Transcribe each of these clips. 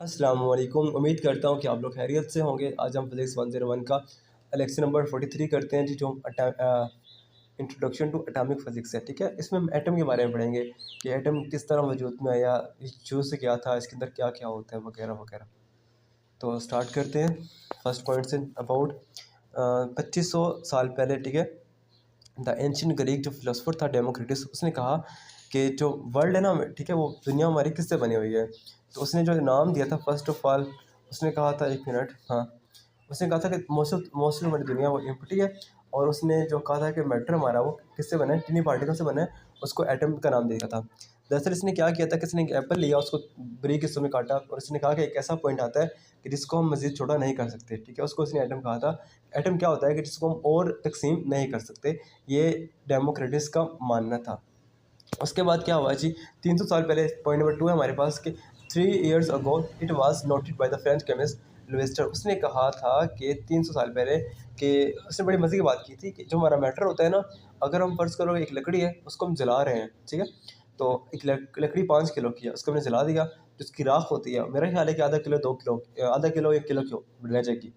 अस्सलाम वालेकुम। उम्मीद करता हूँ कि आप लोग खैरियत से होंगे। आज हम फिज़िक्स 101 का लेक्चर नंबर 43 करते हैं जी, जो इंट्रोडक्शन टू एटॉमिक फ़िज़िक्स है। ठीक है, इसमें हम एटम के बारे में पढ़ेंगे कि एटम किस तरह वजूद में आया, शुरू से क्या था, इसके अंदर क्या क्या होता है, वगैरह वगैरह। तो स्टार्ट करते हैं फर्स्ट पॉइंट से। अबाउट 2500 साल पहले, ठीक है, द एंशियंट ग्रीक जो फिलोसफर था डेमोक्रिटस, उसने कहा कि जो वर्ल्ड है ना, ठीक है, वो दुनिया हमारी किससे बनी हुई है। तो उसने जो नाम दिया था फर्स्ट ऑफ ऑल, उसने कहा था, एक मिनट, हाँ, उसने कहा था कि मोस्टली हमारी दुनिया वो एम्प्टी है। और उसने जो कहा था कि मैटर हमारा वो किससे बना है, टिनी पार्टिकल से बना है, उसको एटम का नाम दिया था। दरअसल इसने क्या किया था कि इसने एक एप्पल लिया, उसको बारीक हिस्सों में काटा, और इसने कहा कि एक ऐसा पॉइंट आता है कि जिसको हम मज़ीद छोटा नहीं कर सकते। ठीक है, उसको इसने एटम कहा था। एटम क्या होता है कि जिसको हम और तकसीम नहीं कर सकते, ये डेमोक्रिटस का मानना था। उसके बाद क्या हुआ जी, 300 साल पहले, पॉइंट नंबर 2 है हमारे पास कि 3 years ago it was noted by the French chemist लुइस्टर। उसने कहा था कि 300 साल पहले, कि उसने बड़ी मज़े की बात की थी कि जो हमारा मैटर होता है ना, अगर हम फ़र्ज़ करो एक लकड़ी है, उसको हम जला रहे हैं, ठीक है, तो एक लकड़ी 5 किलो की है, उसको हमने जला दिया, तो उसकी राख होती है, मेरा ख्याल है कि आधा किलो 2 किलो, आधा किलो 1 किलो क्यों रह जाएगी।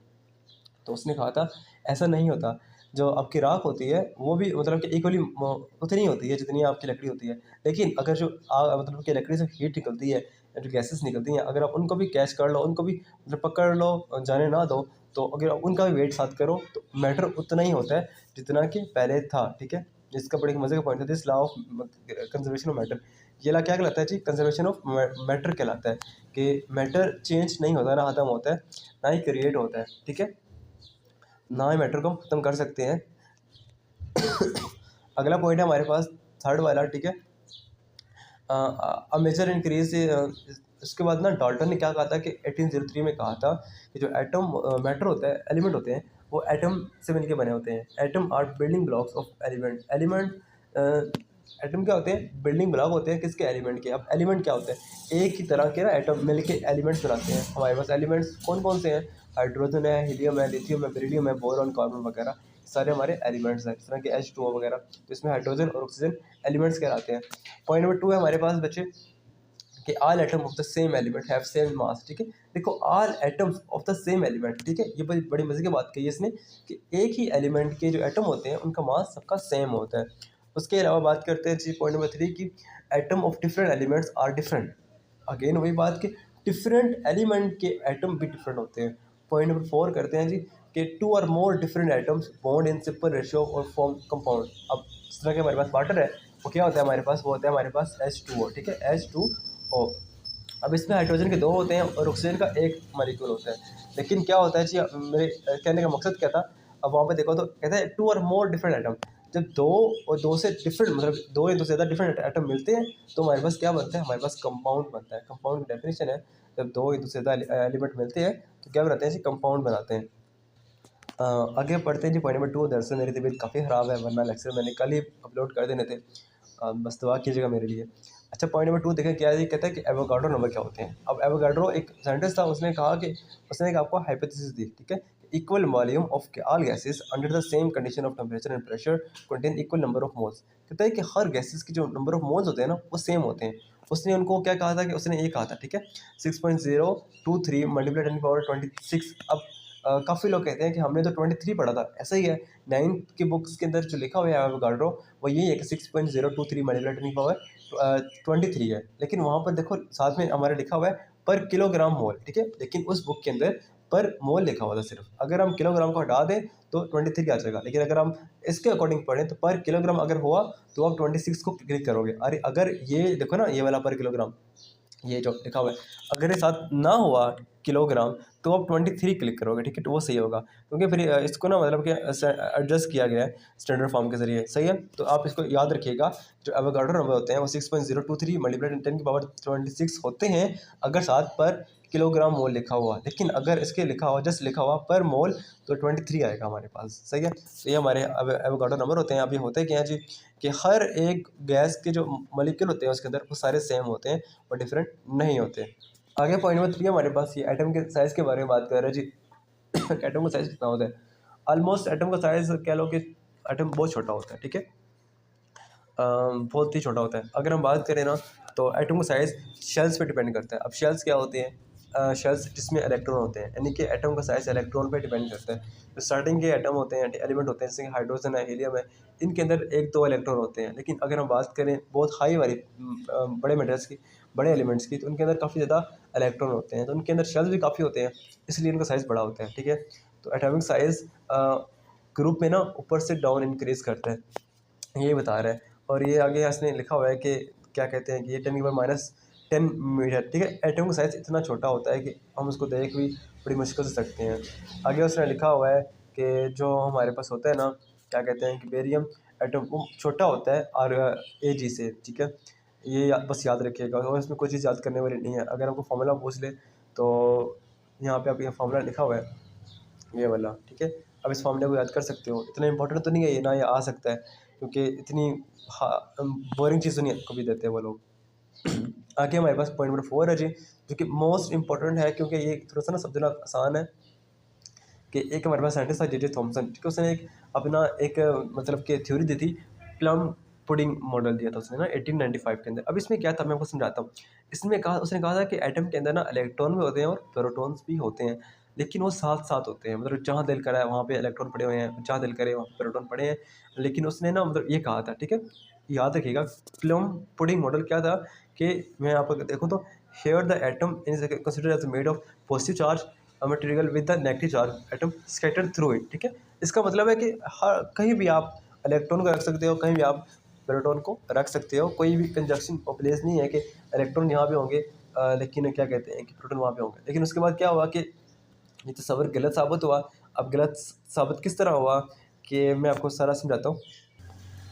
तो उसने कहा था ऐसा नहीं होता, जो आपकी राख होती है वो भी मतलब कि इक्वली उतनी होती है जितनी आपकी लकड़ी होती है। लेकिन अगर जो मतलब कि लकड़ी से हीट निकलती है या जो गैसेस निकलती हैं, अगर आप उनको भी कैच कर लो, उनको भी मतलब पकड़ लो, जाने ना दो, तो अगर आप उनका भी वेट साथ करो, तो मैटर उतना ही होता है जितना कि पहले था। ठीक है, इसका बड़े मज़े का पॉइंट है, this law of conservation of matter. ये ला क्या कहलाता है जी, कंजर्वेशन ऑफ मैटर कहलाता है कि मैटर चेंज नहीं होता, ना ख़त्म होता है, ना ही क्रिएट होता है। ठीक है, ना ही मैटर को हम ख़त्म कर सकते हैं। अगला पॉइंट है हमारे पास, थर्ड वाला, ठीक है, मेजर इंक्रीज। इसके बाद ना डाल्टन ने क्या कहा था कि 1803 में कहा था कि जो एटम मैटर होता है, एलिमेंट होते हैं, वो एटम से मिलके बने होते हैं। Atom are building blocks of element. Atom क्या होते हैं, बिल्डिंग ब्लॉक होते हैं किसके, एलिमेंट के। अब एलिमेंट क्या होते हैं, एक ही तरह के ना एटम मिलके एलिमेंट्स बनाते हैं। हमारे पास एलिमेंट्स कौन कौन से हैं, हाइड्रोजन है, हीलियम है, लिथियम है, बेरिलियम है, बोरॉन, कार्बन वगैरह, सारे हमारे एलिमेंट्स हैं, इस तरह के H2O वगैरह। तो इसमें हाइड्रोजन और ऑक्सीजन एलिमेंट्स कहलाते हैं। पॉइंट नंबर 2 है हमारे पास बच्चे कि all atom of the same element have same mass. ठीक है, देखो, all atoms of the same element, ठीक है, ये बड़ी बड़ी मजे की बात कही है इसने कि एक ही एलिमेंट के जो एटम होते हैं उनका मास सबका सेम होता है। उसके अलावा बात करते हैं जी पॉइंट नंबर 3 की, atom of different elements are different. Again वही बात कि डिफरेंट एलिमेंट के एटम भी डिफरेंट होते हैं। पॉइंट नंबर 4 करते हैं जी कि 2 और more different atoms bond in simple ratio और फॉर्म कंपाउंड। अब जिस तरह के हमारे पास वाटर है, वो क्या होता है हमारे पास, वो होता है हमारे पास H2O। ठीक है, H2O। अब इसमें हाइड्रोजन के 2 होते हैं और ऑक्सीजन का 1 मॉलिक्यूल होता है। लेकिन क्या होता है जी, मेरे कहने का मकसद क्या था, अब वहाँ पे देखो तो कहता है 2 और मोर डिफरेंट एटम। जब 2 और 2 से डिफरेंट, मतलब 2 या 2 से ज़्यादा डिफरेंट एटम मिलते हैं, तो हमारे पास क्या बनता है, हमारे पास कंपाउंड बनता है। कंपाउंड की डेफिनेशन है, जब 2 या 2 से ज़्यादा एलिमेंट मिलते हैं तो क्या बनाते हैं जी, कंपाउंड बनाते हैं। आगे पढ़ते हैं जी पॉइंट नंबर 2। दरअसल मेरी तबीयत काफ़ी ख़राब है, वरना लेक्चर मैंने कल ही अपलोड कर देने थे। बस दुआ कीजिएगा मेरे लिए। अच्छा, पॉइंट नंबर 2 देखें क्या है, ये कहता है कि एवोगाड्रो नंबर क्या होते हैं। अब एवोगाड्रो एक साइंटिस्ट था, उसने कहा कि उसने एक आपको हाइपोथेसिस दी, ठीक है, equal volume of all gases under the same condition of temperature and pressure contain equal number of moles. कहता है कि हर गैसेस की जो नंबर ऑफ मोल्स होते हैं ना, वो सेम होते हैं। उसने उनको क्या कहा था कि उसने ये कहा था, ठीक है, 6.023 मल्टीप्लाई 10 की पावर 26। अब काफ़ी लोग कहते हैं कि हमने तो 23 पढ़ा था, ऐसा ही है। 9th की बुक्स के अंदर जो लिखा हुआ है एवोगाड्रो, वो यही है कि 6.023 मल्टीप्लाई 10 की पावर 23 है। लेकिन वहाँ पर देखो साथ में हमारे लिखा हुआ है पर किलोग्राम मोल। ठीक है, लेकिन उस बुक के अंदर पर मोल लिखा हुआ था सिर्फ। अगर हम किलोग्राम को हटा दें तो 23 आ जाएगा, लेकिन अगर हम इसके अकॉर्डिंग पढ़ें तो पर किलोग्राम अगर हुआ तो आप 26 को क्लिक करोगे। अरे अगर ये देखो ना, ये वाला पर किलोग्राम, ये जो लिखा हुआ है, अगर ये साथ ना हुआ किलोग्राम, तो आप 23 क्लिक करोगे। ठीक है, तो वो सही होगा, क्योंकि फिर इसको ना मतलब कि एडजस्ट किया गया है स्टैंडर्ड फॉर्म के ज़रिए। सही है, तो आप इसको याद रखिएगा, जो एवोगाड्रो नंबर होते हैं वो 6.023 मल्टीप्लाई 10 की पावर 26 होते हैं, अगर साथ पर किलोग्राम मोल लिखा हुआ। लेकिन अगर इसके लिखा हुआ, जस्ट लिखा हुआ पर मोल, तो 23 आएगा हमारे पास। सही है, तो ये हमारे एवोगाड्रो नंबर होते हैं। अब ये होते क्या हैं जी, कि हर एक गैस के जो मॉलिक्यूल होते हैं उसके अंदर, वो सारे सेम होते हैं और डिफरेंट नहीं होते। आगे पॉइंट नंबर 3 हमारे पास, ये एटम के साइज़ के बारे में बात कर रहे हैं जी। एटम का साइज़ कितना होता है, ऑलमोस्ट एटम का साइज़ कह लो कि एटम बहुत छोटा होता है। ठीक है, बहुत ही छोटा होता है। अगर हम बात करें ना, तो एटम का साइज़ शेल्स पे डिपेंड करता है। अब शेल्स क्या होते हैं, शेल्स जिसमें इलेक्ट्रॉन होते हैं, यानी कि एटम का साइज इलेक्ट्रॉन पे डिपेंड करता है। तो स्टार्टिंग के एटम होते हैं, एलिमेंट होते हैं, जैसे हाइड्रोजन है, हीलियम है, इनके अंदर एक दो इलेक्ट्रॉन होते हैं। लेकिन अगर हम बात करें बहुत हाई वाली बड़े मेटल्स की, बड़े एलिमेंट्स की, तो उनके अंदर काफ़ी ज़्यादा इलेक्ट्रॉन होते हैं, तो उनके अंदर शेल्स भी काफ़ी होते हैं, इसलिए उनका साइज़ बड़ा होता है। ठीक है, तो एटॉमिक साइज़ ग्रुप में ना ऊपर से डाउन इंक्रीज़ करता है, ये बता रहा है। और ये आगे इसने लिखा हुआ है कि क्या कहते हैं कि ये 10⁻⁻10 मीटर। ठीक है, एटम का साइज़ इतना छोटा होता है कि हम उसको देख भी बड़ी मुश्किल से सकते हैं। आगे उसने लिखा हुआ है कि जो हमारे पास होता है ना, क्या कहते हैं कि बेरियम एटम वो छोटा होता है और AG से। ठीक है, ये बस याद रखिएगा, और इसमें कोई चीज़ याद करने वाली नहीं है। अगर आपको फार्मूला पूछ ले तो यहाँ पे आप ये फार्मूला लिखा हुआ है, ये वाला। ठीक है, अब इस फार्मूले को याद कर सकते हो, इतना इंपॉर्टेंट तो नहीं है ये, ना ये आ सकता है, क्योंकि इतनी बोरिंग चीज़ तो नहीं कभी देते वो लोग। आगे हमारे पास पॉइंट नंबर 4 है जी, जो कि मोस्ट इंपॉर्टेंट है, क्योंकि ये थोड़ा सा ना समझना आसान है। कि एक हमारे पास साइंटिस्ट था J.J. थॉमसन। ठीक है, उसने एक अपना एक मतलब कि थ्योरी दी थी, प्लम पुडिंग मॉडल दिया था उसने ना 1895 के अंदर। अब इसमें क्या था, मैं आपको समझाता हूँ। इसमें कहा, उसने कहा था कि एटम के अंदर ना इलेक्ट्रॉन भी होते हैं और प्रोटॉन्स भी होते हैं, लेकिन वो साथ साथ होते हैं। मतलब जहाँ दिल करा है वहाँ पे इलेक्ट्रॉन पड़े हुए हैं, जहाँ दिल करे वहाँ पे प्रोटॉन पड़े हैं। लेकिन उसने ना मतलब ये कहा था, ठीक है, याद रखिएगा, प्लम पुडिंग मॉडल क्या था कि मैं आपको देखूँ तो here the atom is consider as made of positive charge material with the negative charge atom scattered through it. ठीक है, इसका मतलब है कि हर कहीं भी आप इलेक्ट्रॉन को रख सकते हो, कहीं भी आप प्रोटॉन को रख सकते हो, कोई भी कंजक्शन प्लेस नहीं है कि इलेक्ट्रॉन यहाँ पे होंगे लेकिन क्या कहते हैं कि प्रोटॉन वहाँ पे होंगे। लेकिन उसके बाद क्या हुआ कि ये तस्वर गलत साबित हुआ। अब गलत साबित किस तरह हुआ कि मैं आपको सारा समझाता हूँ।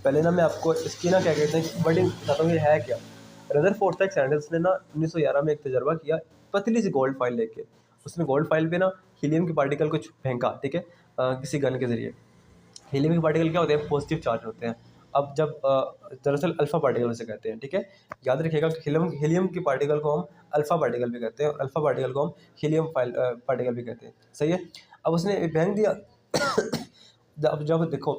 पहले ना मैं आपको इसकी ना क्या कहते हैं वर्डिंग बताता हूँ, ये है क्या। रदरफोर्ड था एक साइंटिस्ट ने ना 1911 में एक तजर्बा किया, पतली सी गोल्ड फाइल लेके। उसने गोल्ड फाइल पे ना हीलियम के पार्टिकल को फेंका। ठीक है, किसी गन के ज़रिए। हीलियम के पार्टिकल क्या होते हैं, पॉजिटिव चार्ज होते हैं। अब जब दरअसल अल्फ़ा पार्टिकल उसे कहते हैं। ठीक है, याद रखिएगा कि हीलियम हीलियम के पार्टिकल को हम अल्फ़ा पार्टिकल भी कहते हैं, और अल्फ़ा पार्टिकल को हम हीलियम पार्टिकल भी कहते हैं। सही है, अब उसने फेंक दिया। जब देखो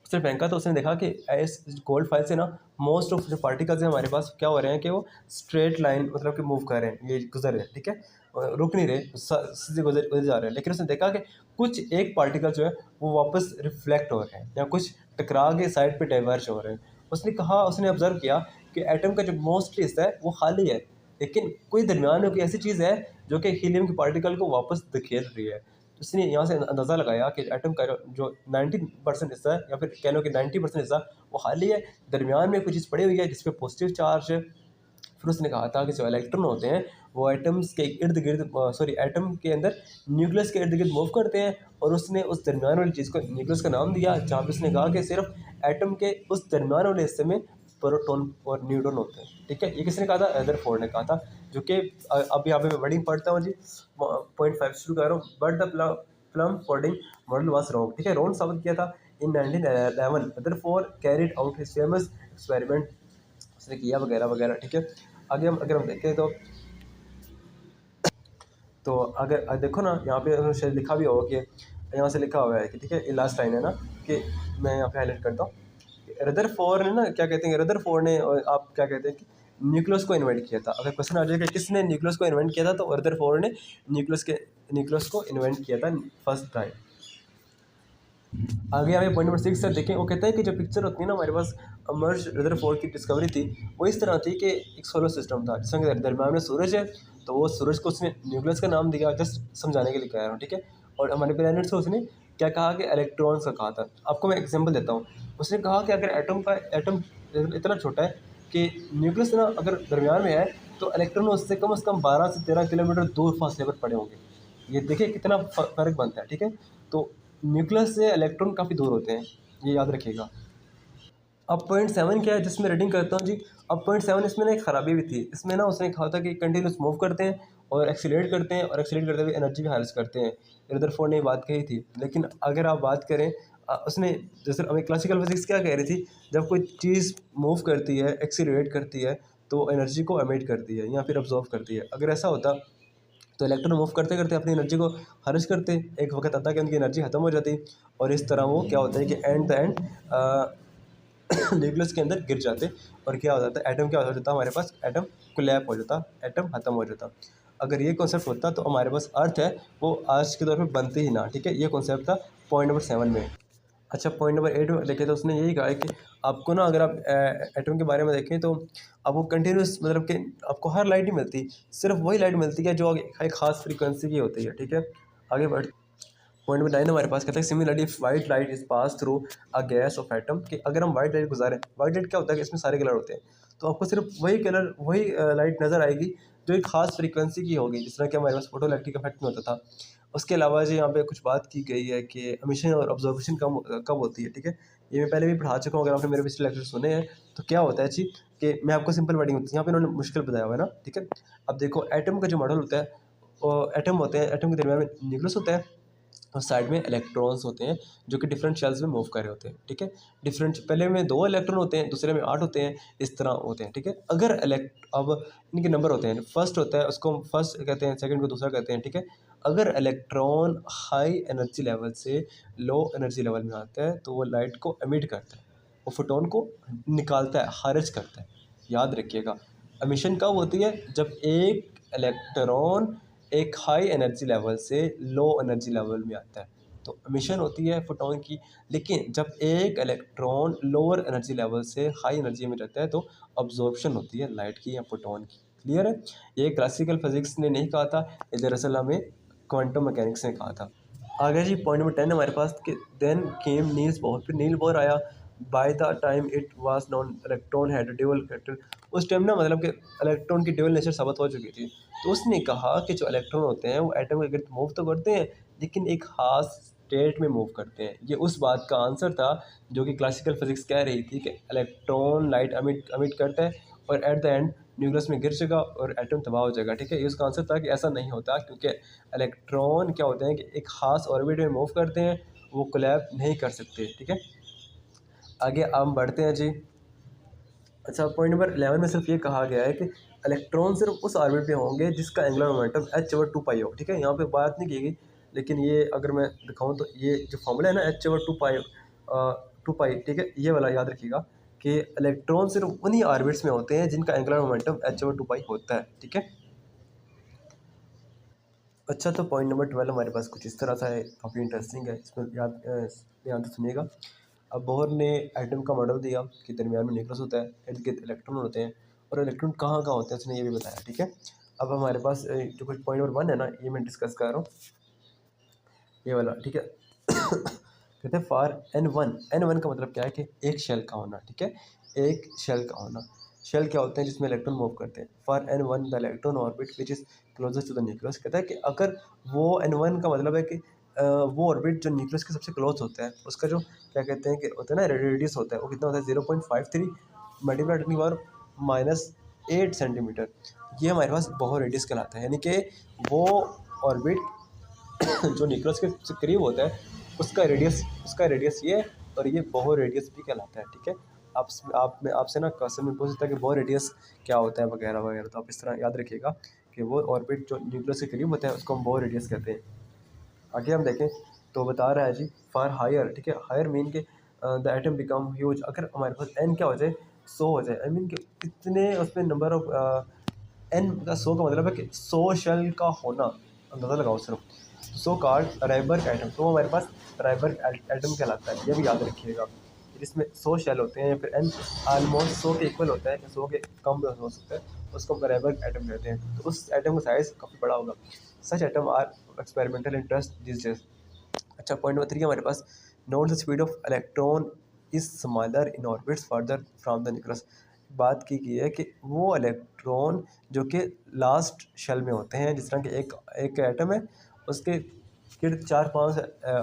उसने फेंका तो उसने देखा कि इस गोल्ड फाइल से ना मोस्ट ऑफ जो पार्टिकल्स हैं हमारे पास क्या हो रहे हैं कि वो स्ट्रेट लाइन मतलब कि मूव कर रहे हैं, ये गुजर रहे हैं। ठीक है, रुक नहीं रहे, सीधे गुजर गुजर जा रहे हैं। लेकिन उसने देखा कि कुछ एक पार्टिकल जो है वो वापस रिफ्लेक्ट हो रहे हैं, या कुछ टकरा के साइड पे डाइवर्ज हो रहे हैं। उसने कहा, उसने ऑब्जर्व किया कि एटम का जो मोस्ट हिस्सा है वो खाली है, लेकिन कोई दरमियान में कोई ऐसी चीज़ है जो कि हीलियम के पार्टिकल को वापस धकेल रही है। उसने यहाँ से अंदाज़ा लगाया कि एटम का जो 90% हिस्सा है, या फिर कह लो कि 90% हिस्सा वो खाली है, दरमियान में कोई चीज़ पड़ी हुई है जिस पे पॉजिटिव चार्ज है। फिर उसने कहा था कि जो इलेक्ट्रॉन होते हैं वो एटम्स के इर्द गिर्द सॉरी एटम के अंदर न्यूक्लियस के इर्द गिर्द मूव करते हैं, और उसने उस दरमियान वाली चीज़ को न्यूक्लियस का नाम दिया, जहाँ पे उसने कहा कि सिर्फ एटम के उस दरमियान वाले हिस्से में प्रोटॉन और न्यूट्रॉन होते हैं। ठीक है, ये किसने कहा था, रदरफोर्ड ने कहा था, जो कि अब यहाँ पे मैं वर्डिंग पढ़ता हूँ जी। .5 शुरू कर रहा हूँ। But the plum pudding model was wrong. ठीक है, रॉन्ग साबित किया था इन 1911। Rutherford carried out his famous experiment, उसने किया वगैरह वगैरह। ठीक है, आगे हम अगर हम देखें तो अगर देखो ना यहाँ पे शायद लिखा भी होगा कि यहाँ से लिखा हुआ है कि, ठीक है, ये लास्ट लाइन है ना, कि मैं यहाँ पे हाईलाइट करता हूँ। रदरफोर्ड ने ना क्या कहते हैं, रदरफोर्ड ने आप क्या कहते हैं कि न्यूक्लियस को इन्वेंट किया था। अगर क्वेश्चन आ जाए कि किसने न्यूक्लियस को इन्वेंट किया था, तो रदरफोर्ड ने न्यूक्लियस को इन्वेंट किया था फर्स्ट टाइम। आगे हमें पॉइंट नंबर 6 से देखें। वो कहता है कि जो पिक्चर होती है ना हमारे पास, मर्ज रदरफोर्ड की डिस्कवरी थी, वो इस तरह थी कि एक सोलर सिस्टम था जिसमें दरम्यान में सूरज है, तो वो सूरज को उसने न्यूक्लियस का नाम दिया, जस्ट समझाने के लिए कह रहा हूँ। ठीक है, और हमारे प्लैनेट्स को उसने क्या कहा कि इलेक्ट्रॉन्स का कहा था। आपको मैं एग्जाम्पल देता हूँ। उसने कहा कि अगर एटम इतना छोटा है कि न्यूक्लियस ना अगर दरमियान में है, तो इलेक्ट्रॉन उससे कम 12 से 13 किलोमीटर दूर फासले पर पड़े होंगे। ये देखिए कितना फ़र्क बनता है। ठीक है, तो न्यूक्लियस से इलेक्ट्रॉन काफ़ी दूर होते हैं, ये याद रखिएगा। अब .7 क्या है जिसमें रीडिंग करता हूँ जी। अब .7 इसमें ना एक ख़राबी भी थी। इसमें ना उसने कहा था कि कंटिन्यूस मूव करते हैं और एक्सीलरेट करते हैं, और एक्सीलरेट करते हुए एनर्जी भी हार्वेस्ट करते हैं। रदरफोर्ड ने ये बात कही थी। लेकिन अगर आप बात करें उसने जैसे हमें क्लासिकल फिजिक्स क्या कह रही थी, जब कोई चीज़ मूव करती है, एक्सीलरेट करती है, तो एनर्जी को एमिट करती है या फिर अब्जॉर्व करती है। अगर ऐसा होता तो इलेक्ट्रॉन मूव करते करते अपनी एनर्जी को खारिज करते, एक वक्त आता कि उनकी एनर्जी ख़त्म हो जाती, और इस तरह वो क्या होता है कि एंड द एंड न्यूक्लियस के अंदर गिर जाते, और क्या हो जाता है, एटम क्या हो जाता हमारे पास, एटम कोलैप्स हो जाता, एटम ख़त्म हो जाता। अगर ये कॉन्सेप्ट होता तो हमारे पास अर्थ है वो आज के दौर पे बनती ही ना, ठीक है। ये कॉन्सेप्ट था पॉइंट नंबर 7 में। अच्छा, पॉइंट नंबर 8 में देखें तो उसने यही कहा है कि आपको ना, अगर आप एटम के बारे में देखें तो आपको कंटिन्यूस मतलब कि आपको हर लाइट नहीं मिलती, सिर्फ वही लाइट मिलती है जो एक ख़ास फ्रीक्वेंसी की होती है, ठीक है। आगे बढ़ पॉइंट नंबर 9 हमारे पास कहता है similarly white light is pass through a gas off atom, कि अगर हम वाइट लाइट गुजारें, वाइट लाइट क्या होता है कि इसमें सारे कलर होते हैं, तो आपको सिर्फ वही कलर वही लाइट नज़र आएगी जो एक खास फ्रीक्वेंसी की होगी, जिस तरह कि हमारे पास फोटो इलेक्ट्रिक इफेक्ट में होता था। उसके अलावा जो यहाँ पे कुछ बात की गई है कि एमिशन और ऑब्जर्वेशन कब होती है, ठीक है। ये मैं पहले भी पढ़ा चुका हूँ, अगर आपने मेरे पिछले लेक्चर सुने हैं तो क्या होता है जी, कि मैं आपको सिंपल वर्डिंग होती है, यहाँ पे उन्होंने मुश्किल बताया हुआ है ना, ठीक है। अब देखो एटम का जो मॉडल होता है, एटम होते हैं, एटम के दरमियान में न्यूक्लियस होता है और साइड में इलेक्ट्रॉन्स होते हैं जो कि डिफरेंट शेल्स में मूव कर रहे होते हैं, ठीक है। डिफरेंट पहले में 2 इलेक्ट्रॉन होते हैं, दूसरे में 8 होते हैं, इस तरह होते हैं, ठीक है। अगर अब इनके नंबर होते हैं, फर्स्ट होता है उसको हम फर्स्ट कहते हैं, सेकंड को दूसरा कहते हैं, ठीक है। अगर इलेक्ट्रॉन हाई एनर्जी लेवल से लो एनर्जी लेवल में आता है तो वो लाइट को एमिट करता है, वो फोटोन को निकालता है, खारिज करता है। याद रखिएगा, एमिशन कब होती है, जब एक इलेक्ट्रॉन एक हाई एनर्जी लेवल से लो एनर्जी लेवल में आता है, तो एमिशन होती है फोटोन की। लेकिन जब एक इलेक्ट्रॉन लोअर एनर्जी लेवल से हाई एनर्जी में रहता है तो अब्जॉर्प्शन होती है लाइट की या फोटोन की। क्लियर है। ये क्लासिकल फिजिक्स ने नहीं कहा था, ये दरअसल हमें क्वांटम मैकेनिक्स ने कहा था। आगे जी पॉइंट नंबर 10 हमारे पास कि देन केम नील्स बोर, फिर नील बोर आया। By the time it was non electron had dual character, उस टाइम ना मतलब कि इलेक्ट्रॉन की ड्यूअल नेचर साबित हो चुकी थी। तो उसने कहा कि जो इलेक्ट्रॉन होते हैं वो एटम के गिर्द मूव तो करते हैं लेकिन एक खास स्टेट में मूव करते हैं। ये उस बात का आंसर था जो कि क्लासिकल फिजिक्स कह रही थी कि इलेक्ट्रॉन लाइट अमिट अमिट करता है और एट द एंड न्यूक्लियस में गिर जाएगा और एटम तबाह हो जाएगा, ठीक है। ये उसका आंसर था कि ऐसा नहीं होता, क्योंकि इलेक्ट्रॉन क्या होते हैं कि एक ख़ास ऑर्बिट में मूव करते हैं, वो कोलैब नहीं कर सकते, ठीक है। आगे हम बढ़ते हैं जी। अच्छा, पॉइंट नंबर 11 में सिर्फ ये कहा गया है कि इलेक्ट्रॉन सिर्फ उस ऑर्बिट में होंगे जिसका एंगुलर मोमेंटम h/2 हो, ठीक है। यहाँ पे बात नहीं की गई, लेकिन ये अगर मैं दिखाऊँ तो ये जो फॉर्मूला है ना h/2 ठीक है, ये वाला याद रखिएगा कि इलेक्ट्रॉन सिर्फ उन्हीं ऑर्बिट्स में होते हैं जिनका एंगुलर मोमेंटम h/2 होता है, ठीक है। अच्छा, तो पॉइंट नंबर 12 हमारे पास कुछ इस तरह सा है, काफ़ी इंटरेस्टिंग है, इसमें ध्यान से सुनिएगा। अब बोहर ने एटम का मॉडल दिया कि दरमियान में न्यूक्लियस होता है, इर्द गिर्द इलेक्ट्रॉन होते हैं और इलेक्ट्रॉन कहाँ कहाँ होते हैं उसने ये भी बताया, ठीक है। अब हमारे पास जो कुछ पॉइंट नंबर 1 है ना, ये मैं डिस्कस कर रहा हूँ, ये वाला, ठीक है। कहते हैं फॉर एन वन का मतलब क्या है कि एक शेल का होना, ठीक है, एक शेल का होना। शेल क्या होते हैं जिसमें इलेक्ट्रॉन मूव करते हैं। For N1 the electron orbit which is closest to the nucleus, कहता है कि अगर वो N1 का मतलब है कि वो ऑर्बिट जो न्यूक्लियस के सबसे क्लोज होता है, उसका जो क्या कहते हैं कि होता है ना रेडियस होता है, वो कितना होता है 0.53 मल्टीप्लाई टेन की पावर -8 सेंटीमीटर। ये हमारे पास बहुत रेडियस कहलाता है, यानी कि वो ऑर्बिट जो न्यूक्लियस के सबसे करीब होता है उसका रेडियस ये है, और ये बहुत रेडियस भी कहलाता है, ठीक है। आपसे ना क्वेश्चन में पूछ सकता है कि बहुत रेडियस क्या होता है वगैरह वगैरह, तो आप इस तरह याद रखिएगा कि वो ऑर्बिट जो न्यूक्लियस के करीब होता है उसको हम बहुत रेडियस कहते हैं। आगे हम देखें तो बता रहा है जी फार हायर, ठीक है। हायर मीन के द एटम बिकम ह्यूज, अगर हमारे पास एन क्या हो जाए 100 हो जाए, आई मीन कि कितने उसमें नंबर ऑफ एन का 100 का मतलब है कि 100 शेल का होना, अंदाज़ा लगाओ सिर्फ। 100 कार्ड राइबर्ग एटम, तो हमारे पास राइबर्ग एटम कहलाता है, ये भी याद रखिएगा। जिसमें 100 शेल होते हैं या फिर एन आलमोस्ट 100 के इक्वल होता है, 100 के कम भी हो सकता है, उसको हम राइबर्ग एटम कहते हैं। तो उस एटम का साइज़ काफ़ी बड़ा होगा। Such atom are experimental interest this days. अच्छा, पॉइंट नंबर 3 हमारे पास note the speed of electron is smaller in orbits further from the nucleus. बात की गई है कि वो इलेक्ट्रॉन जो कि लास्ट शेल में होते हैं, जिस तरह के एक एक एटम है उसके इर्द 4-5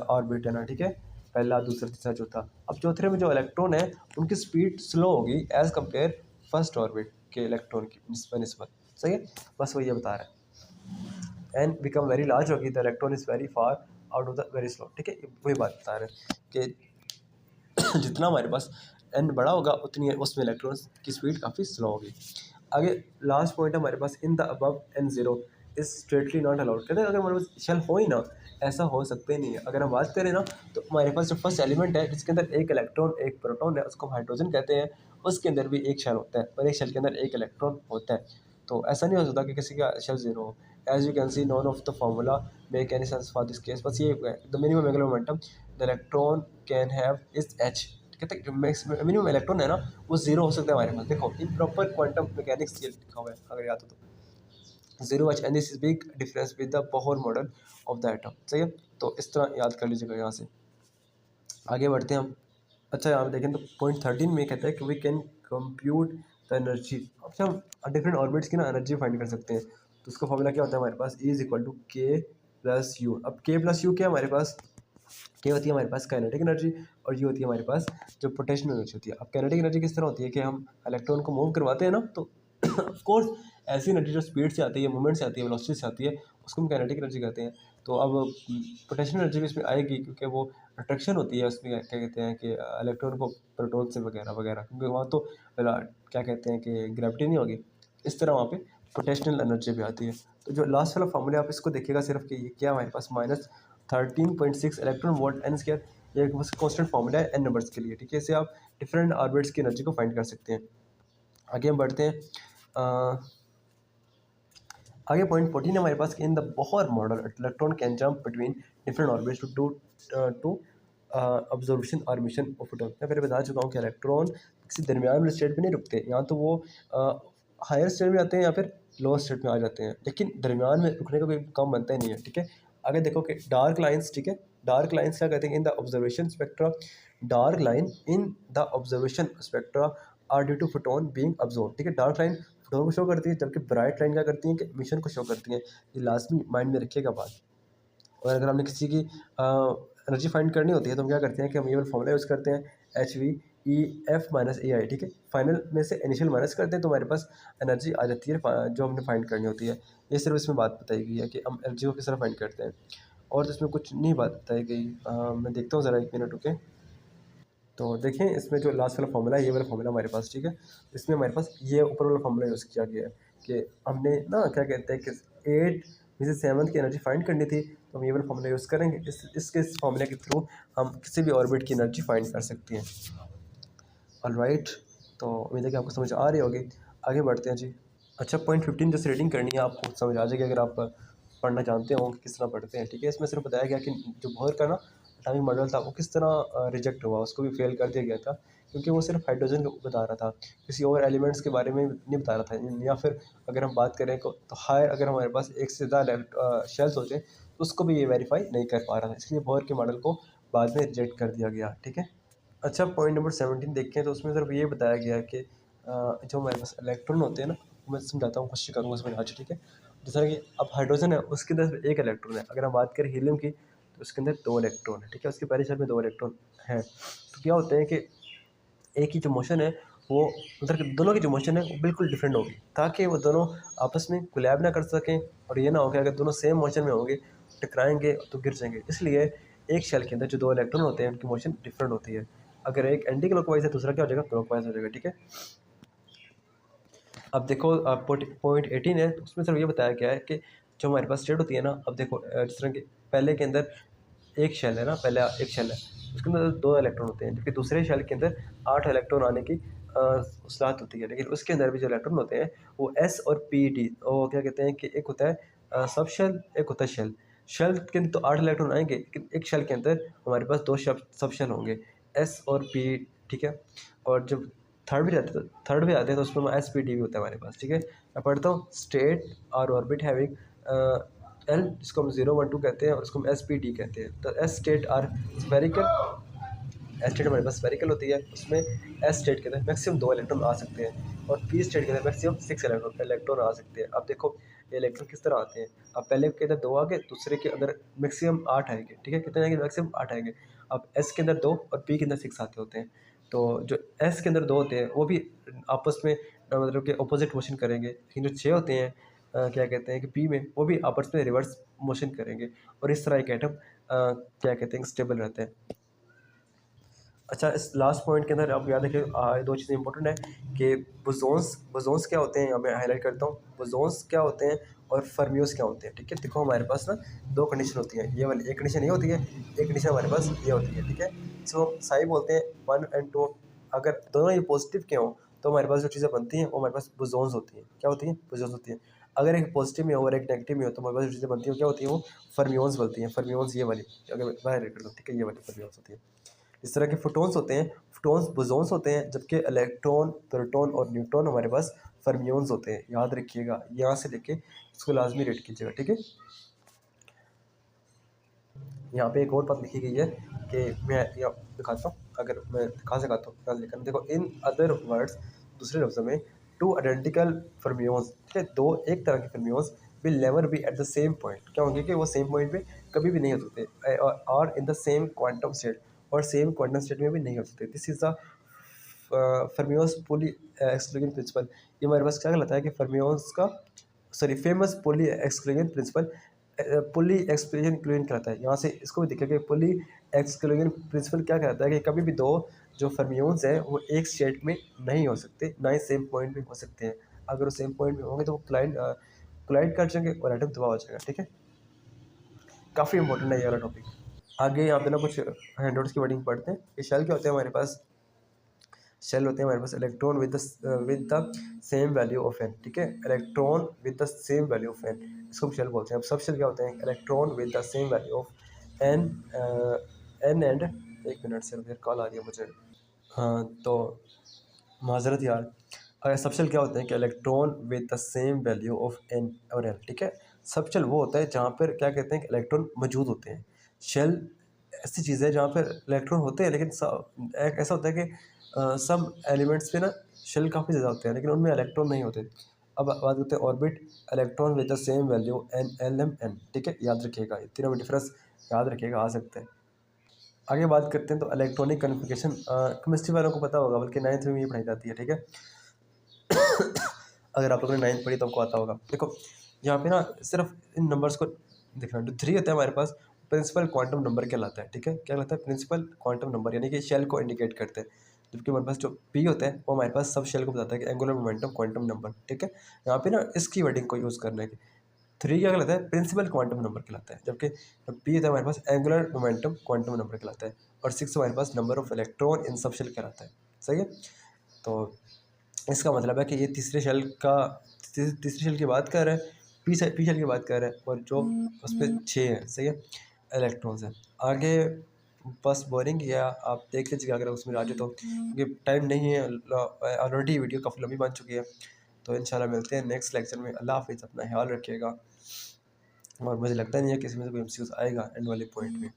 ऑर्बिट है ना, ठीक है, पहला दूसरा तीसरा चौथा। अब चौथे में जो इलेक्ट्रॉन है उनकी स्पीड स्लो होगी एज़ कम्पेयर फर्स्ट ऑर्बिट के इलेक्ट्रॉन की निस्बत। सही है, बस वही ये बता रहा है। एंड बिकम वेरी लार्ज होगी the electron is very far out of the very slow, ठीक है, वही बात बता रहे हैं कि जितना हमारे पास एन बड़ा होगा उतनी उसमें इलेक्ट्रॉन्स की स्पीड काफ़ी स्लो होगी। आगे लास्ट पॉइंट है हमारे पास in the above N0 is strictly not allowed. कहते हैं अगर हमारे पास शेल हो ही ना, ऐसा हो सकते ही नहीं है। अगर हम बात करें ना तो हमारे पास जो फर्स्ट एलिमेंट है जिसके अंदर एक इलेक्ट्रॉन एक प्रोटॉन है उसको हम हाइड्रोजन कहते हैं, उसके अंदर भी एक शेल होता है और एक शेल के अंदर एक इलेक्ट्रॉन होता है। तो ऐसा नहीं हो सकता कि किसी का शेल 0 हो। As you can see none of the formula make any sense for this case. बस ये the minimum angular momentum the electron can have is H. ठीक है, जो मिनिमम इलेक्ट्रॉन है ना वो जीरो हो सकता है हमारे पास। देखो इन प्रॉपर क्वांटम मैकेनिक्स ये लिखा हुआ है अगर याद हो तो, zero H and this is big difference with the Bohr model of the atom. सही है, तो इस तरह याद कर लीजिएगा। यहाँ से आगे बढ़ते हैं हम। अच्छा यहाँ पे देखें तो पॉइंट 13 में कहता है कि we can compute the energy. अब से हम डिफरेंट ऑर्बिट्स की ना एनर्जी फाइंड कर सकते हैं। तो उसका फॉर्मूला क्या होता है हमारे पास, E इज इक्वल टू के प्लस यू। अब के प्लस यू क्या है हमारे पास, के होती है हमारे पास काइनेटिक एनर्जी और ये होती है हमारे पास जो पोटेंशियल एनर्जी होती है। अब काइनेटिक एनर्जी किस तरह होती है कि हम इलेक्ट्रॉन को मूव करवाते हैं ना, तो ऑफ कोर्स ऐसी एनर्जी जो स्पीड से आती है, मूवमेंट से आती है, वेलोसिटी से आती है, उसको हम काइनेटिक एनर्जी कहते हैं। तो अब पोटेंशियल एनर्जी भी इसमें आएगी क्योंकि वो अट्रैक्शन होती है उसमें, क्या कहते हैं कि इलेक्ट्रॉन को प्रोटॉन से वगैरह वगैरह, क्योंकि वहाँ तो क्या कहते हैं कि ग्रेविटी नहीं होगी। इस तरह वहाँ पे पोटेंशियल एनर्जी भी आती है। तो जो लास्ट वाला फॉर्मूला आप इसको देखिएगा सिर्फ कि ये क्या हमारे पास -13.6 इलेक्ट्रॉन वोल्ट एन स्क्वायर, ये बस कॉन्स्टेंट फॉर्मूला है एन नंबर्स के लिए। ठीक है, इससे आप डिफरेंट ऑर्बिट्स की एनर्जी को फाइंड कर सकते हैं। आगे हम बढ़ते हैं। आगे पॉइंट 14 है हमारे पास, in the Bohr model electron can jump between different orbits to observation और मिशन ऑफ फोटोन। मैं पहले बता चुका हूँ कि इलेक्ट्रॉन किसी दरमियान वाले स्टेट में नहीं रुकते, यहाँ तो वो हायर स्टेट में आते हैं या फिर लोअर स्टेट में आ जाते हैं, लेकिन दरमियान में रुकने का कोई काम बनता ही नहीं है। ठीक है, आगे देखो कि डार्क लाइन्स, ठीक है, डार्क लाइन्स क्या कहते हैं, in the observation spectra, dark line in the observation spectra are due to photon being observe. ठीक है, डार्क लाइन फोटोन को शो करती है, जबकि ब्राइट लाइन क्या करती है कि मिशन को शो करती हैं। ये लाजमी माइंड में रखिएगा बात। और अगर हमने किसी की एनर्जी फाइंड करनी होती है तो हम क्या करते हैं कि हम ये वाला फॉर्मूला यूज़ करते हैं, HV EF - AI। ठीक है, फाइनल में से इनिशियल माइनस करते हैं तो हमारे पास एनर्जी आ जाती है जो हमने फाइंड करनी होती है। ये सिर्फ इसमें बात बताई गई है कि हम एनर्जी को किस तरह फाइंड करते हैं, और तो इसमें कुछ नहीं बात बताई गई। मैं देखता हूँ ज़रा, 1 मिनट रुके। तो देखें इसमें जो लास्ट वाला फॉर्मूला है, ये वाला फॉर्मूला हमारे पास। ठीक है, इसमें हमारे पास ये ऊपर वाला फॉर्मूला यूज़ किया गया है कि हमने ना क्या कहते हैं कि 8 में से 7 की एनर्जी फाइंड करनी थी, तो हम ये वाला फॉर्मूला यूज़ करेंगे। इस फॉर्मूले के थ्रू हम किसी भी ऑर्बिट की एनर्जी फाइंड कर सकते हैं। ऑलराइट, तो उम्मीद है कि आपको समझ आ रही होगी। आगे बढ़ते हैं जी। अच्छा, पॉइंट 15 जैसे रीडिंग करनी है आपको समझ आ जाएगी अगर आप पढ़ना जानते हो कि किस तरह पढ़ते हैं। ठीक है, इसमें सिर्फ बताया गया कि जो बोहर का ना एटॉमिक मॉडल था वो किस तरह रिजेक्ट हुआ, उसको भी फेल कर दिया गया था क्योंकि वो सिर्फ हाइड्रोजन को बता रहा था, किसी और एलिमेंट्स के बारे में नहीं बता रहा था। या फिर अगर हम बात करें तो हायर अगर हमारे पास एक से ज़्यादा शेल्स होते तो उसको भी ये वेरीफाई नहीं कर पा रहा था, इसलिए बोहर के मॉडल को बाद में रिजेक्ट कर दिया गया। ठीक है, अच्छा पॉइंट नंबर 17 देखें तो उसमें सिर्फ ये बताया गया है कि जो हमारे पास इलेक्ट्रॉन होते हैं ना, मैं समझाता हूँ, कोशिश करूँगा उसमें आज। ठीक है, जैसा कि अब हाइड्रोजन है उसके अंदर सिर्फ एक इलेक्ट्रॉन है। अगर हम बात करें हीलियम की तो उसके अंदर 2 इलेक्ट्रॉन है। ठीक है, उसके पहले शेल में 2 इलेक्ट्रॉन हैं। तो क्या होते हैं कि एक ही जो मोशन है वो उधर के दोनों की जो मोशन है वो बिल्कुल डिफरेंट होगी, ताकि वो दोनों आपस में कोलैब ना कर सकें, और ये ना हो कि अगर दोनों सेम मोशन में होंगे टकराएंगे तो गिर जाएंगे। इसलिए एक शेल के अंदर जो 2 इलेक्ट्रॉन होते हैं उनकी मोशन डिफरेंट होती है। अगर एक एंटी क्लॉकवाइज है दूसरा क्या हो जाएगा, क्लॉकवाइज हो जाएगा। ठीक है, अब देखो पॉइंट 18 है तो उसमें सिर्फ ये बताया गया है कि जो हमारे पास स्टेट होती है ना, अब देखो जिस तरह के पहले के अंदर एक शेल है ना, पहले एक शेल है उसके अंदर 2 इलेक्ट्रॉन होते हैं, जबकि दूसरे शेल के अंदर 8 इलेक्ट्रॉन आने की सलाहत होती है। लेकिन उसके अंदर भी जो इलेक्ट्रॉन होते हैं वो S और P D, वो क्या कहते हैं कि एक होता है सब शेल, एक होता है शेल। शेल के अंदर तो 8 इलेक्ट्रॉन आएंगे, लेकिन एक शेल के अंदर हमारे पास 2 सब शेल होंगे, S और P। ठीक है, और जब थर्ड भी आते हैं तो उसमें SPD भी होता है हमारे पास। ठीक है, मैं पढ़ता हूँ, स्टेट और ऑर्बिट हैविंग एल, जिसको हम 0 1 2 कहते हैं, और उसको हम SPD कहते हैं। तो S state are spherical, S state हमारे पास स्फेरिकल होती है, उसमें एस स्टेट के अंदर मैक्सिमम 2 इलेक्ट्रॉन आ सकते हैं, और पी स्टेट के अंदर मैक्सिमम 6 इलेक्ट्रॉन आ सकते हैं। अब देखो ये इलेक्ट्रॉन किस तरह आते हैं, अब पहले के अंदर 2 आ गए, दूसरे के अंदर मैक्सिमम 8 आएंगे। ठीक है, कितने आएंगे, मैक्सिमम 8 आएंगे। अब एस के अंदर 2 और पी के अंदर 6 आते होते हैं। तो जो एस के अंदर 2 होते हैं वो भी आपस में मतलब कि अपोजिट मोशन करेंगे, लेकिन जो 6 होते हैं क्या कहते हैं कि पी में, वो भी आपस में रिवर्स मोशन करेंगे, और इस तरह एक एटम क्या कहते हैं स्टेबल रहता है। अच्छा, इस लास्ट पॉइंट के अंदर आप याद रखिए 2 चीज़ें इंपॉर्टेंट है कि बोसोन्स क्या होते हैं, यहाँ मैं हाईलाइट करता हूँ, बोसोन्स क्या होते हैं और फर्मियोस क्या होते हैं। ठीक है, देखो हमारे पास ना 2 कंडीशन होती है, ये वाली एक कंडीशन ये होती है, एक कंडीशन हमारे पास ये होती है। ठीक है, इसको हम साई बोलते हैं 1 और 2। अगर दोनों ये पॉजिटिव के हों तो हमारे पास जो चीज़ें बनती हैं वो हमारे पास बोसोन्स होती हैं। क्या होती हैं, बोसोन्स होती हैं। अगर एक पॉजिटिव में हो और एक नेगेटिव में हो तो हमारे पास जो चीज़ें बनती हैं क्या होती हैं, वो फर्मियोन्स बनती हैं। फर्मियोन्स ये वाली, अगर बाहर कर दो, ठीक है, ये वाली फर्मियोन्स होती है। इस तरह के फोटॉन्स होते हैं, फोटॉन्स बोसॉन्स होते हैं, जबकि इलेक्ट्रॉन, प्रोटॉन और न्यूट्रॉन हमारे पास फर्मियोन्स होते हैं। याद रखिएगा, यहाँ से लेके इसको लाजमी रेड कीजिएगा, ठीक है। यहाँ पे एक और बात लिखी गई है कि मैं यहाँ दिखाता हूँ, अगर मैं दिखा सकाता हूँ यहाँ लिखा, देखो, इन अदर वर्ड्स, दूसरे लफ्ज़ों में, टू आइडेंटिकल फर्मियोन्स, ठीक है, दो एक तरह के fermions will never be at the same point, क्या होंगे कि वो सेम पॉइंट पे कभी भी नहीं हो सकते, और in the same quantum state, और सेम क्वांटम स्टेट में भी नहीं हो सकते। This is the fermions Pauli exclusion principle. ये हमारे पास क्या कहलाता है कि फर्मियोस का, sorry, famous Pauli exclusion principle, Pauli exclusion inclusion कहलाता है। यहाँ से इसको भी देखिए कि पुली एक्सक्लूजन प्रिंसिपल क्या कहलाता है कि कभी भी दो जो फर्मियोन्स हैं वो एक स्टेट में नहीं हो सकते, ना ही सेम पॉइंट में हो सकते हैं। अगर वो सेम पॉइंट में होंगे तो वो क्लाइड कर जाएंगे और एटम तबाह हो जाएगा, ठीक है। काफ़ी इंपॉर्टेंट है ये वाला टॉपिक। आगे यहाँ पे ना कुछ हैंडआउट्स की वर्डिंग पढ़ते हैं। ये शेल क्या होते हैं हमारे पास, शेल होते हैं हमारे पास electron with the same value of N, ठीक है, electron with the same value of N, इसको शेल बोलते हैं। अब सब शेल क्या होते हैं, electron with the same value of N, N and, एक मिनट से फिर कॉल आ रही है मुझे, हाँ तो माजरत यार, अगर सब शेल क्या होते हैं कि electron with the same value of N और एल, ठीक है। सब शेल वो होता है जहाँ पर क्या कहते हैं कि इलेक्ट्रॉन मौजूद होते हैं। शेल ऐसी चीज़ है जहाँ पर इलेक्ट्रॉन होते हैं, लेकिन ऐसा होता है कि सब एलिमेंट्स पे ना शेल काफ़ी ज़्यादा होते हैं, लेकिन उनमें इलेक्ट्रॉन नहीं होते। अब बात करते हैं orbit, electron with the same value N L M N, ठीक है, याद रखिएगा, ये तीनों में डिफरेंस याद रखिएगा, आ सकते हैं। आगे बात करते हैं तो इलेक्ट्रॉनिक कन्फिगरेशन, केमिस्ट्री वालों को पता होगा, बल्कि 9th में ये पढ़ाई जाती है, ठीक है। अगर आप लोगों ने 9th पढ़ी तो आपको आता होगा। देखो यहाँ पे ना सिर्फ इन नंबर्स को देखना, जो 3 होता है हमारे पास, प्रिंसिपल क्वांटम नंबर कहलाता है, ठीक है, क्या कहलाता है, प्रिंसिपल क्वांटम नंबर, यानी कि शेल को इंडिकेट करते हैं। जबकि हमारे पास जो पी होता है वो हमारे पास सब शेल को बताता है कि एंगुलर मोमेंटम क्वांटम नंबर, ठीक है। यहाँ पे ना इसकी वर्डिंग को यूज़ करना है कि 3 क्या कहलाता है, प्रिंसिपल क्वांटम नंबर कहलाता है, जबकि पी होता है हमारे पास एंगुलर मोमेंटम क्वांटम नंबर कहलाता है, और 6 हमारे पास number of electron in subshell कहलाता है। सही है, तो इसका मतलब है कि ये तीसरे शेल की बात कर रहा है, पी शेल की बात कर रहा है, और जो उस पर 6 है, सही है, इलेक्ट्रॉन्स हैं। आगे बस बोरिंग, या आप देख लीजिएगा अगर उसमें आ जाए तो, क्योंकि टाइम नहीं है, ऑलरेडी वीडियो काफ़ी लंबी बन चुकी है। तो इंशाल्लाह मिलते हैं नेक्स्ट लेक्चर में। अल्लाह हाफिज़, अपना ख्याल रखिएगा, और मुझे लगता नहीं है किसी में से कोई एमसीक्यूज़ आएगा एंड वाले पॉइंट में।